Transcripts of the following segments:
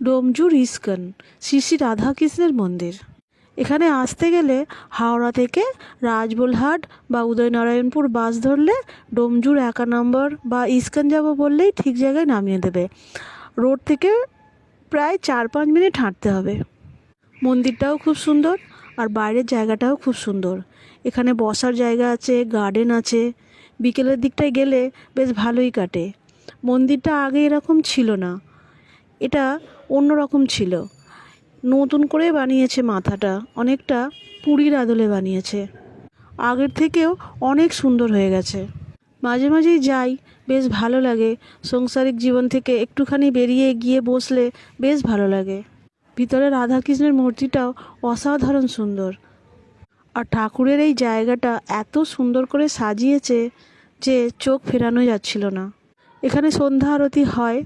Domjur ISKCON Shri Shri রাধাকৃষ্ণের মন্দির। এখানে আসতে গেলে হাওড়া থেকে রাজবলহাট বা উদয়নারায়ণপুর বাস ধরলে ডোমজুর 1 নম্বর বা ইস্কন যাব বললেই ঠিক জায়গায় নামিয়ে দেবে। রোড থেকে প্রায় 4-5 মিনিট হাঁটতে হবে। মন্দিরটাও খুব সুন্দর আর বাইরের জায়গাটাও খুব সুন্দর। এখানে বসার জায়গা আছে, গার্ডেন আছে। বিকেলের দিকটায় গেলে বেশ ভালোই কাটে। মন্দিরটা আগে এরকম ছিল না, এটা অন্যরকম ছিল। নতুন করে বানিয়েছে, মাথাটা অনেকটা পুরীর আদলে বানিয়েছে। আগের থেকেও অনেক সুন্দর হয়ে গেছে। মাঝে মাঝেই যাই, বেশ ভালো লাগে। সাংসারিক জীবন থেকে একটুখানি বেরিয়ে গিয়ে বসলে বেশ ভালো লাগে। ভিতরে রাধাকৃষ্ণের মূর্তিটাও অসাধারণ সুন্দর। আর ঠাকুরের এই জায়গাটা এত সুন্দর করে সাজিয়েছে যে চোখ ফেরানো যাচ্ছিল না। এখানে সন্ধ্যা আরতি হয়,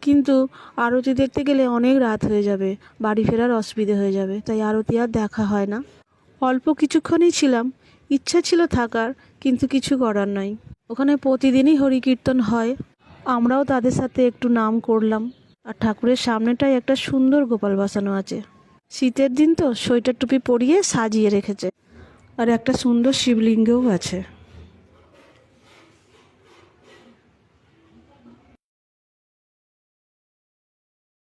কিন্তু আরতি দেখতে গেলে অনেক রাত হয়ে যাবে, বাড়ি ফেরার অসুবিধে হয়ে যাবে, তাই আরতি আর দেখা হয় না। অল্প কিছুক্ষণই ছিলাম, ইচ্ছা ছিল থাকার, কিন্তু কিছু করার নাই। ওখানে প্রতিদিনই হরিকীর্তন হয়, আমরাও তাদের সাথে একটু নাম করলাম। আর ঠাকুরের সামনেটায় একটা সুন্দর গোপাল বসানো আছে। শীতের দিন তো সোয়েটার টুপি পরিয়ে সাজিয়ে রেখেছে। আর একটা সুন্দর শিবলিঙ্গও আছে।